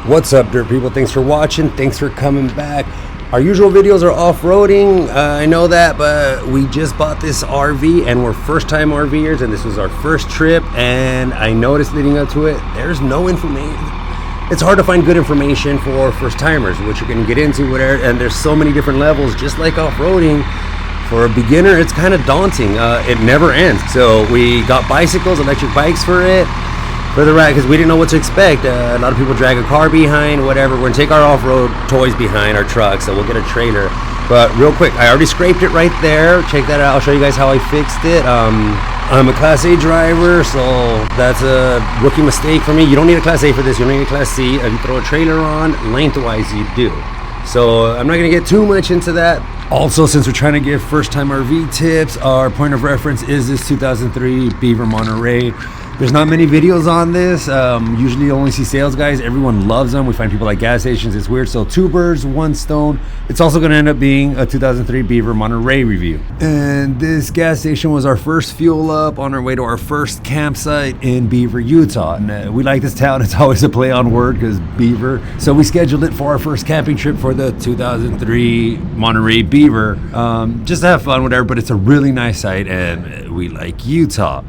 What's up, dirt people? Thanks for watching. Thanks for coming back. Our usual videos are off-roading, I know that, but we just bought this RV and we're first-time RVers, and this was our first trip. And I noticed leading up to it, there's no information. It's hard to find good information for first-timers, which you're going to get into, whatever. And there's so many different levels, just like off-roading. For a beginner, it's kind of daunting. It never ends. So we got bicycles, electric bikes for it, for the ride, because we didn't know what to expect. A lot of people drag a car behind, whatever. We're gonna take our off-road toys behind our truck, so we'll get a trailer. But real quick, I already scraped it right there. Check that out. I'll show you guys how I fixed it. I'm a Class A driver, so that's a rookie mistake for me. You don't need a Class A for this. You don't need a Class C. If you throw a trailer on, lengthwise you do. So I'm not going to get too much into that. Also, since we're trying to give first-time RV tips, our point of reference is this 2003 Beaver Monterey. There's not many videos on this. Usually you only see sales guys. Everyone loves them. We find people at gas stations. It's weird. So 2 birds, 1 stone. It's also going to end up being a 2003 Beaver Monterey review. And this gas station was our first fuel up on our way to our first campsite in Beaver, Utah. And we like this town. It's always a play on word because Beaver. So we scheduled it for our first camping trip for the 2003 Monterey Beaver. Just to have fun, whatever. But it's a really nice site and we like Utah.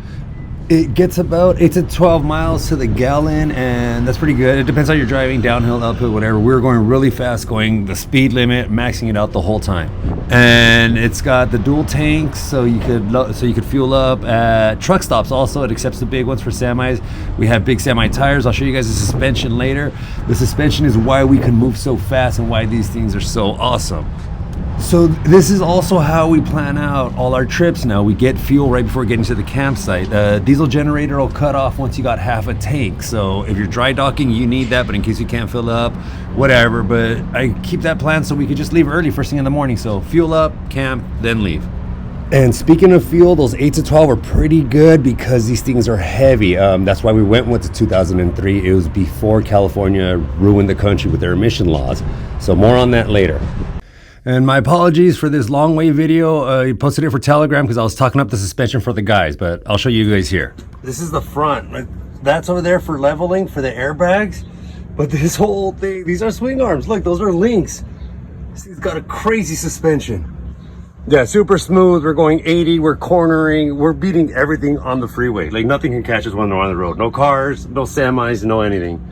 It gets about 8 to 12 miles to the gallon, and that's pretty good. It depends how you're driving, downhill, uphill, whatever. We were going really fast, going the speed limit, maxing it out the whole time. And it's got the dual tanks, so you could fuel up at truck stops. Also, it accepts the big ones for semis. We have big semi tires. I'll show you guys the suspension later. The suspension is why we can move so fast and why these things are so awesome. So this is also how we plan out all our trips now. We get fuel right before getting to the campsite. Diesel generator will cut off once you got half a tank. So if you're dry docking, you need that, but in case you can't fill up, whatever. But I keep that plan so we could just leave early first thing in the morning. So fuel up, camp, then leave. And speaking of fuel, those 8 to 12 are pretty good because these things are heavy. That's why we went with the 2003. It was before California ruined the country with their emission laws. So more on that later. And my apologies for this long way video. I posted it for Telegram because I was talking up the suspension for the guys, but I'll show you guys here. This is the front. That's over there for leveling, for the airbags. But this whole thing, these are swing arms. Look, those are links. This thing's got a crazy suspension. Yeah, super smooth. We're going 80, we're cornering, we're beating everything on the freeway. Like nothing can catch us when they're on the road. No cars, no semis, no anything.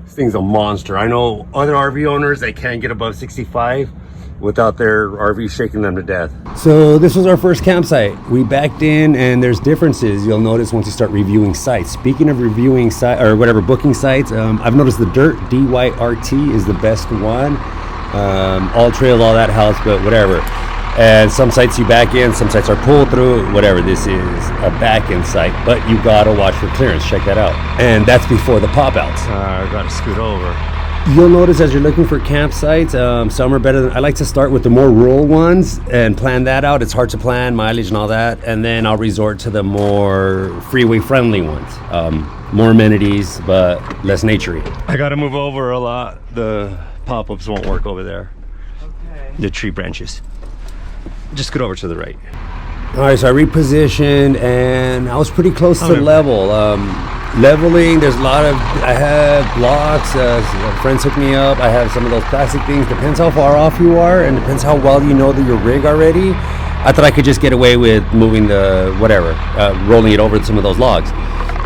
This thing's a monster. I know other RV owners, they can't get above 65. Without their RV shaking them to death. So this was our first campsite. We backed in, and there's differences you'll notice once you start reviewing sites. Speaking of reviewing site or whatever booking sites, I've noticed the Dirt DYRT is the best one. All trails, all that house, but whatever. And some sites you back in, some sites are pull through, whatever. This is a back in site, but you gotta watch for clearance. Check that out. And that's before the pop outs. I gotta scoot over. You'll notice as you're looking for campsites, some are better than, I like to start with the more rural ones and plan that out. It's hard to plan mileage and all that, and then I'll resort to the more freeway friendly ones. More amenities, but less naturey. I gotta move over a lot. The pop-ups won't work over there. Okay. The tree branches. Just scoot over to the right. All right, so I repositioned and I was pretty close to level. Leveling, there's a lot of, I have blocks, friends hook me up, I have some of those plastic things. Depends how far off you are and depends how well you know that your rig already. I thought I could just get away with moving the whatever, rolling it over some of those logs.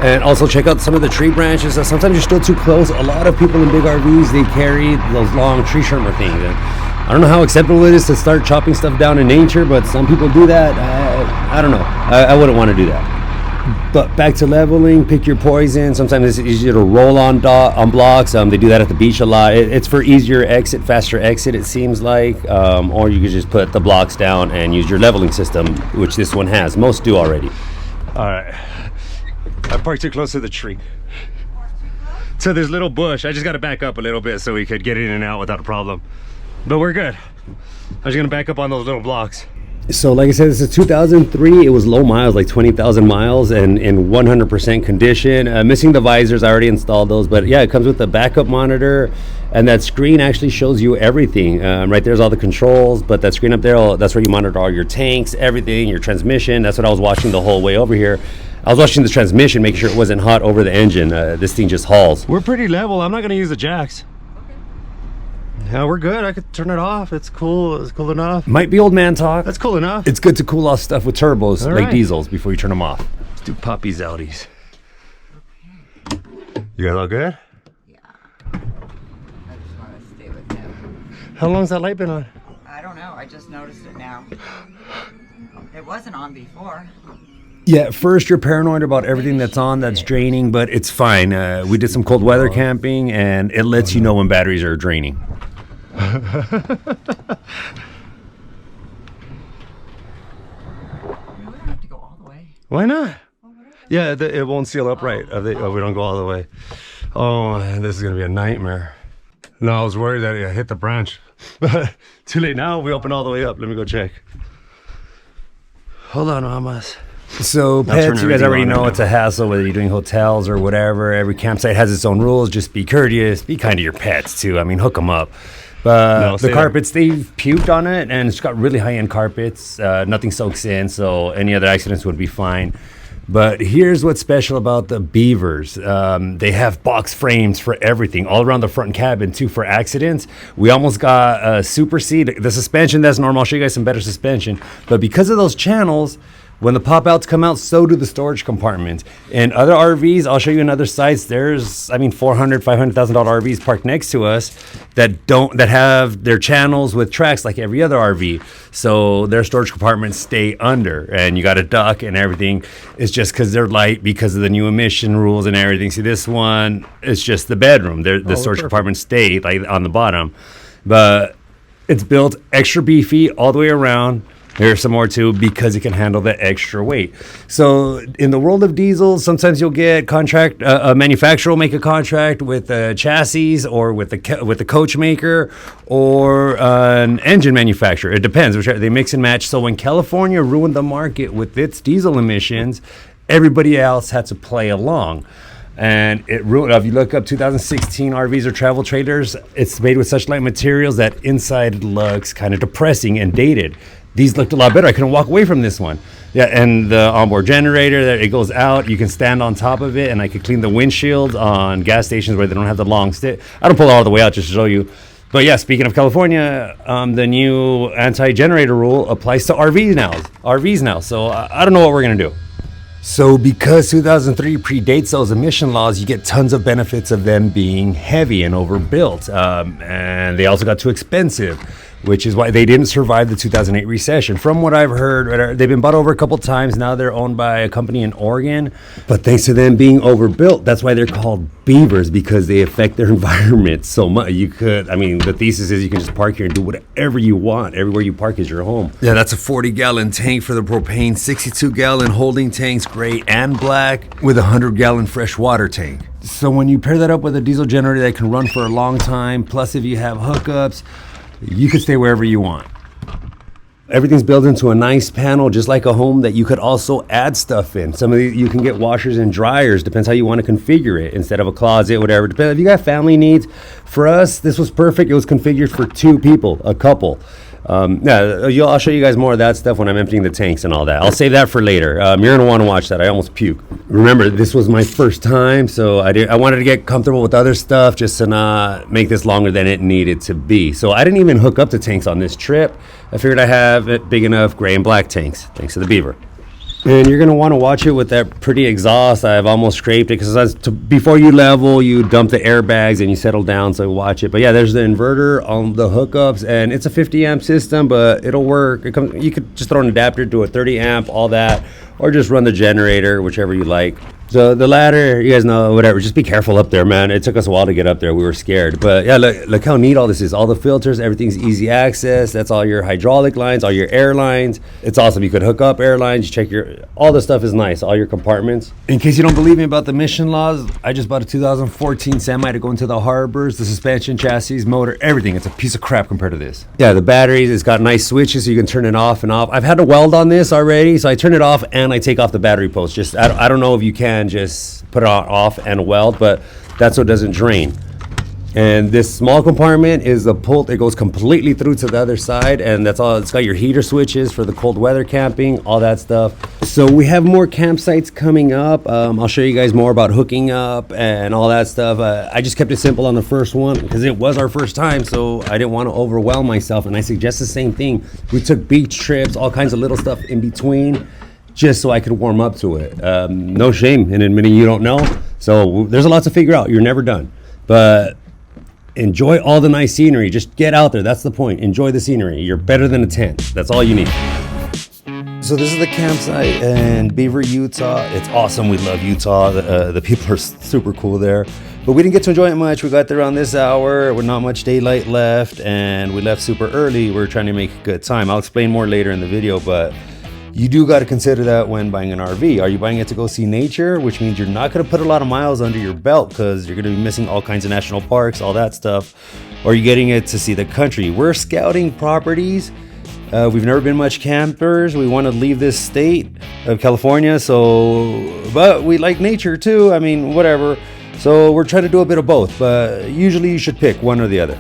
And also check out some of the tree branches. Sometimes you're still too close. A lot of people in big RVs, they carry those long tree trimmer things. And I don't know how acceptable it is to start chopping stuff down in nature, but some people do that. I don't know. I wouldn't want to do that. But back to leveling, pick your poison. Sometimes it's easier to roll on blocks. They do that at the beach a lot. It's for easier exit, faster exit, it seems like. Or you could just put the blocks down and use your leveling system, which this one has. Most do already. All right. I parked too close to the tree. So this little bush, I just got to back up a little bit so we could get in and out without a problem. But we're good. I was going to back up on those little blocks. So like I said, this is 2003. It was low miles, like 20,000 miles, and in 100% condition. Missing the visors, I already installed those, but yeah, it comes with the backup monitor, and that screen actually shows you everything. Right there's all the controls, but that screen up there, that's where you monitor all your tanks, everything, your transmission. That's what I was watching the whole way over here. I was watching the transmission, making sure it wasn't hot over the engine. This thing just hauls. We're pretty level. I'm not going to use the jacks. Yeah, we're good. I could turn it off. It's cool. It's cool enough. Might be old man talk. That's cool enough. It's good to cool off stuff with turbos, like diesels, before you turn them off. Let's do puppies outies. You guys all good? Yeah. I just want to stay with him. How long's that light been on? I don't know. I just noticed it now. It wasn't on before. Yeah, at first you're paranoid about everything that's on that's draining, but it's fine. We did some cold weather camping, and it lets you know when batteries are draining. We wouldn't have to go all the way. Why not? Yeah, it won't seal up right. We don't go all the way. Oh, man, this is going to be a nightmare. No, I was worried that it hit the branch. But too late now. We open all the way up. Let me go check. Hold on, mamas. So pets, you guys already know it's a hassle whether you're doing hotels or whatever. Every campsite has its own rules. Just be courteous. Be kind to your pets, too. I mean, hook them up. But the carpets, they've puked on it, and it's got really high-end carpets. Nothing soaks in, so any other accidents would be fine. But here's what's special about the Beavers. They have box frames for everything, all around the front cabin, too, for accidents. We almost got a super seat. The suspension, that's normal. I'll show you guys some better suspension. But because of those channels, when the pop-outs come out, so do the storage compartments. And other RVs, I'll show you in other sites, there's, I mean, $400,000, $500,000 RVs parked next to us that have their channels with tracks like every other RV. So their storage compartments stay under, and you got a duct and everything. It's just because they're light because of the new emission rules and everything. See, this one, it's just the bedroom. The storage compartments stay like on the bottom. But it's built extra beefy all the way around. There's some more too because it can handle the extra weight. So in the world of diesels, sometimes you'll get a manufacturer will make a contract with a chassis or with the coach maker or an engine manufacturer. It depends. They mix and match. So when California ruined the market with its diesel emissions, everybody else had to play along. And it ruined. If you look up 2016 RVs or travel trailers, it's made with such light materials that inside looks kind of depressing and dated. These looked a lot better. I couldn't walk away from this one. Yeah, and the onboard generator, it goes out. You can stand on top of it, and I could clean the windshield on gas stations where they don't have the long stick. I don't pull it all the way out just to show you. But yeah, speaking of California, the new anti-generator rule applies to RVs now. So I don't know what we're going to do. So because 2003 predates those emission laws, you get tons of benefits of them being heavy and overbuilt. And they also got too expensive, which is why they didn't survive the 2008 recession. From what I've heard, they've been bought over a couple times. Now they're owned by a company in Oregon. But thanks to them being overbuilt, that's why they're called Beavers, because they affect their environment so much. The thesis is you can just park here and do whatever you want. Everywhere you park is your home. Yeah, that's a 40-gallon tank for the propane, 62-gallon holding tanks, gray and black, with a 100-gallon fresh water tank. So when you pair that up with a diesel generator that can run for a long time, plus if you have hookups, you could stay wherever you want. Everything's built into a nice panel, just like a home that you could also add stuff in. Some of these, you can get washers and dryers, depends how you want to configure it, instead of a closet, whatever. Depends if you got family needs. For us, this was perfect. It was configured for 2 people, a couple. I'll show you guys more of that stuff when I'm emptying the tanks and all that. I'll save that for later. You're going to want to watch that. I almost puke. Remember, this was my first time, so I wanted to get comfortable with other stuff just to not make this longer than it needed to be. So I didn't even hook up the tanks on this trip. I figured I have it big enough gray and black tanks, thanks to the Beaver. And you're going to want to watch it with that pretty exhaust. I've almost scraped it because before you level, you dump the airbags and you settle down, so watch it. But yeah, there's the inverter on the hookups, and it's a 50 amp system, but it'll work. You could just throw an adapter to a 30 amp, all that, or just run the generator, whichever you like. So the ladder, you guys know, whatever. Just be careful up there, man. It took us a while to get up there. We were scared. But yeah, look how neat all this is. All the filters, everything's easy access. That's all your hydraulic lines, all your air lines. It's awesome. You could hook up air lines. You check all the stuff is nice. All your compartments. In case you don't believe me about the emission laws, I just bought a 2014 semi to go into the harbors. The suspension, chassis, motor, everything. It's a piece of crap compared to this. Yeah, the batteries, it's got nice switches so you can turn it off and off. I've had to weld on this already, so I turn it off and I take off the battery post. I don't know if you can just put it on off and weld, but that's so it doesn't drain. And this small compartment is a pull. It goes completely through to the other side, and that's all. It's got your heater switches for the cold weather camping, all that stuff. So we have more campsites coming up. I'll show you guys more about hooking up and all that stuff. I just kept it simple on the first one because it was our first time, so I didn't want to overwhelm myself. And I suggest the same thing. We took beach trips, all kinds of little stuff in between, just so I could warm up to it. No shame in admitting you don't know. So there's a lot to figure out. You're never done, but enjoy all the nice scenery. Just get out there. That's the point. Enjoy the scenery. You're better than a tent. That's all you need. So this is the campsite in Beaver, Utah. It's awesome. We love Utah. The people are super cool there. But we didn't get to enjoy it much. We got there around this hour with not much daylight left, and we left super early. We're trying to make a good time. I'll explain more later in the video, but you do got to consider that when buying an RV. Are you buying it to go see nature, which means you're not going to put a lot of miles under your belt because you're going to be missing all kinds of national parks, all that stuff, or are you getting it to see the country? We're scouting properties. We've never been much campers. We want to leave this state of California, but we like nature too. I mean, whatever. So we're trying to do a bit of both, but usually you should pick one or the other.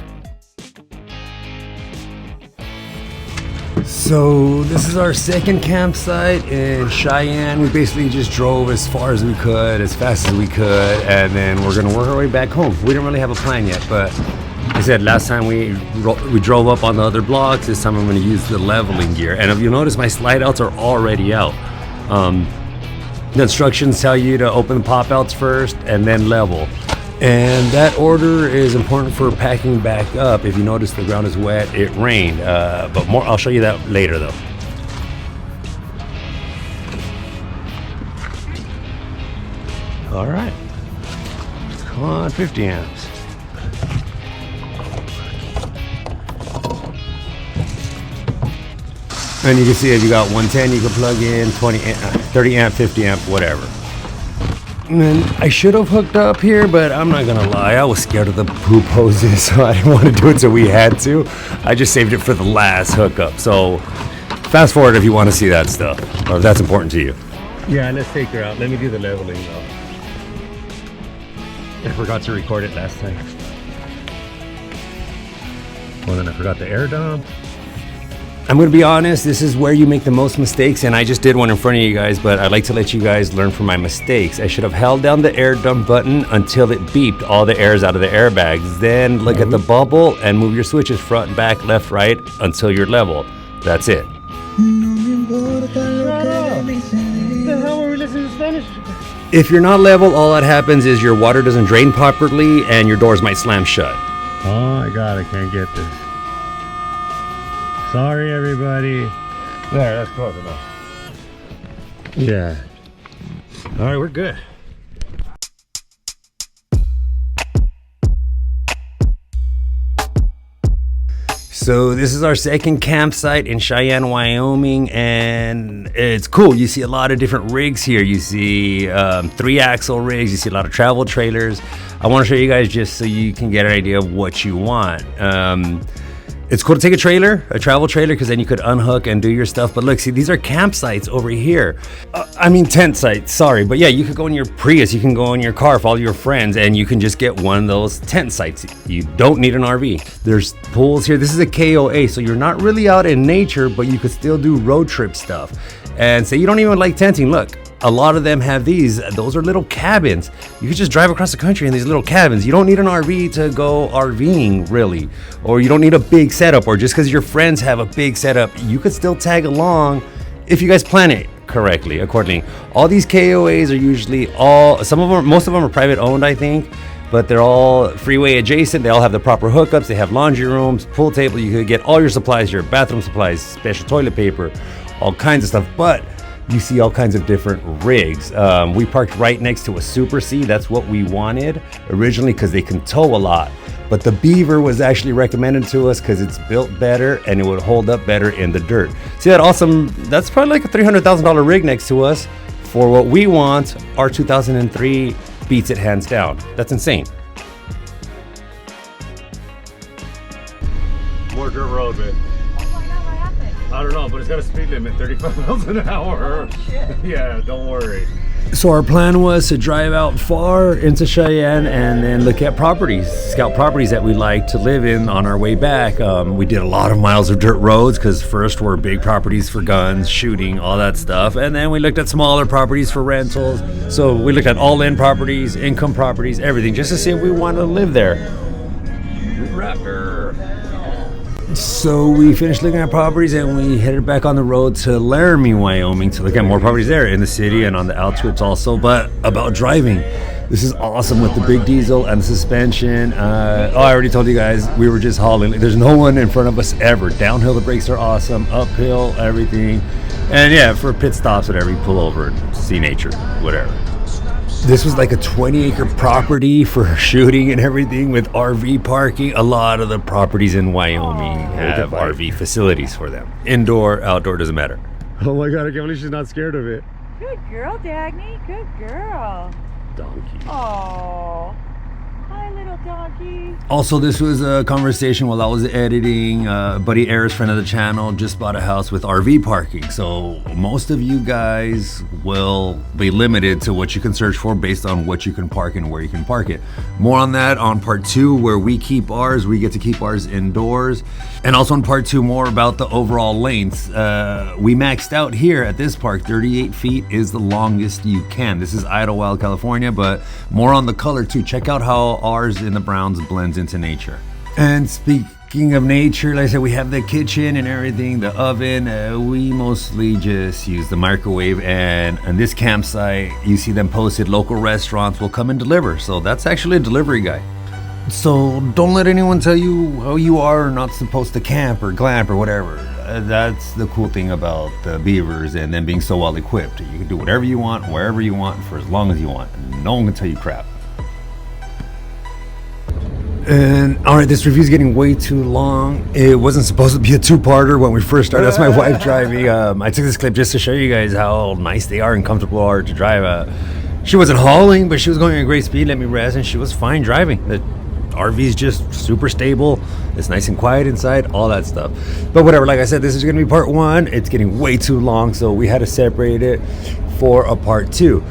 So this is our second campsite in Cheyenne. We basically just drove as far as we could, as fast as we could, and then we're gonna work our way back home. We didn't really have a plan yet, but like I said, last time we drove up on the other blocks. This time I'm gonna use the leveling gear. And if you notice, my slide outs are already out. The instructions tell you to open the pop outs first and then level. And that order is important for packing back up. If you notice the ground is wet, it rained. But more, I'll show you that later though. All right, come on, 50 amps. And you can see if you got 110, you can plug in 20 amp, 30 amp, 50 amp, whatever. And then I should have hooked up here, but I'm not gonna lie, I was scared of the poop hoses, so I didn't want to do it till we had to. I just saved it for the last hookup. So fast forward if you want to see that stuff, or if that's important to you. Yeah, let's take her out. Let me do the leveling though. I forgot to record it last time. Well, then I forgot the air dump. I'm going to be honest, this is where you make the most mistakes, and I just did one in front of you guys, but I'd like to let you guys learn from my mistakes. I should have held down the air dump button until it beeped all the airs out of the airbags. Then look at the bubble and move your switches front, back, left, right until you're level. That's it. If you're not level, all that happens is your water doesn't drain properly and your doors might slam shut. Oh my God, I can't get this. Sorry, everybody. There, that's close enough. Yeah. All right, we're good. So this is our second campsite in Cheyenne, Wyoming, and it's cool. You see a lot of different rigs here. You see 3-axle rigs. You see a lot of travel trailers. I want to show you guys just so you can get an idea of what you want. It's cool to take a travel trailer, because then you could unhook and do your stuff. But look, see, these are campsites over here. I mean tent sites, sorry. But yeah, you could go in your Prius, you can go in your car with all your friends, and you can just get one of those tent sites. You don't need an RV. There's pools here. This is a KOA, so you're not really out in nature, but you could still do road trip stuff. And say you don't even like tenting, look. A lot of them have these. Those are little cabins. You can just drive across the country in these little cabins. You don't need an RV to go RVing, really. Or you don't need a big setup, or just because your friends have a big setup, you could still tag along if you guys plan it correctly, accordingly. All these KOAs are usually most of them are private owned, I think, but they're all freeway adjacent. They all have the proper hookups. They have laundry rooms, pool table. You could get all your supplies, your bathroom supplies, special toilet paper, all kinds of stuff. But you see all kinds of different rigs. We parked right next to a Super C. That's what we wanted originally, because they can tow a lot. But the Beaver was actually recommended to us because it's built better and it would hold up better in the dirt. See that awesome, that's probably like a $300,000 rig next to us. For what we want, our 2003 beats it hands down. That's insane. More dirt road, man. I don't know, but it's got a speed limit, 35 miles an hour. Oh, shit. Yeah, don't worry. So our plan was to drive out far into Cheyenne and then look at properties, scout properties that we like to live in on our way back. We did a lot of miles of dirt roads because first were big properties for guns, shooting, all that stuff. And then we looked at smaller properties for rentals. So we looked at all-in properties, income properties, everything, just to see if we want to live there. Rapper. So we finished looking at properties and we headed back on the road to Laramie, Wyoming to look at more properties there in the city and on the outskirts also. But about driving, this is awesome with the big diesel and the suspension. I already told you guys, we were just hauling. There's no one in front of us ever. Downhill, the brakes are awesome. Uphill, everything. And yeah, for pit stops, whatever, you pull over and see nature, whatever. This was like a 20-acre property for shooting and everything with RV parking. A lot of the properties in Wyoming have RV facilities for them. Indoor, outdoor, doesn't matter. Oh my God, I can't believe she's not scared of it. Good girl, Dagny. Good girl. Donkey. Oh, hi, little donkey. Also, this was a conversation while I was editing. Buddy Ayers, friend of the channel, just bought a house with RV parking. So most of you guys will be limited to what you can search for based on what you can park and where you can park it. More on that on part 2, where we keep ours. We get to keep ours indoors. And also in part 2, more about the overall lengths. We maxed out here at this park. 38 feet is the longest you can. This is Idlewild, California, but more on the color too. Check out how ours in the browns blends into nature. And speaking of nature, like I said, we have the kitchen and everything, the oven. We mostly just use the microwave, and on this campsite, you see them posted, local restaurants will come and deliver. So that's actually a delivery guy. So don't let anyone tell you how you are not supposed to camp or glamp or whatever. That's the cool thing about the Beavers and them being so well equipped. You can do whatever you want, wherever you want, for as long as you want. No one can tell you crap. And all right, this review is getting way too long. It wasn't supposed to be a 2-parter when we first started. That's my wife driving. I took this clip just to show you guys how nice they are and comfortable are to drive. She wasn't hauling, but she was going at a great speed. Let me rest, and she was fine driving. The RV's just super stable. It's nice and quiet inside, all that stuff. But whatever, like I said, this is going to be part 1. It's getting way too long, so we had to separate it for a part 2.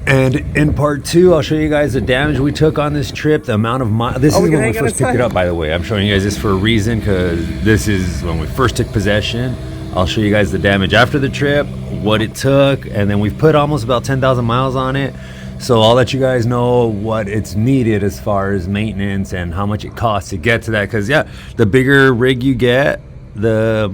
And in part 2, I'll show you guys the damage we took on this trip, the amount of miles. This is when we first picked it up, by the way. I'm showing you guys this for a reason, because this is when we first took possession. I'll show you guys the damage after the trip, what it took, and then we've put almost about 10,000 miles on it. So I'll let you guys know what it's needed as far as maintenance and how much it costs to get to that. Because yeah, the bigger rig you get, the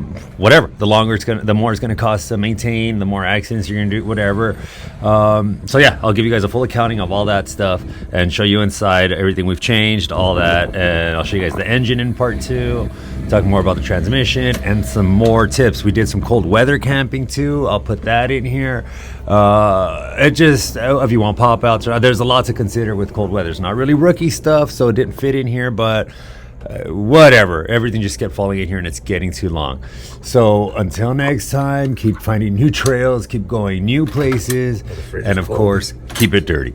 longer it's gonna, the more it's gonna cost to maintain, the more accidents you're gonna do, whatever. So yeah, I'll give you guys a full accounting of all that stuff and show you inside everything we've changed, all that, and I'll show you guys the engine in part 2. Talk more about the transmission and some more tips. We did some cold weather camping too. I'll put that in here. It just, if you want pop outs, there's a lot to consider with cold weather. It's not really rookie stuff, so it didn't fit in here, but whatever. Everything just kept falling in here and it's getting too long. So until next time, keep finding new trails, keep going new places, and of course, keep it dirty.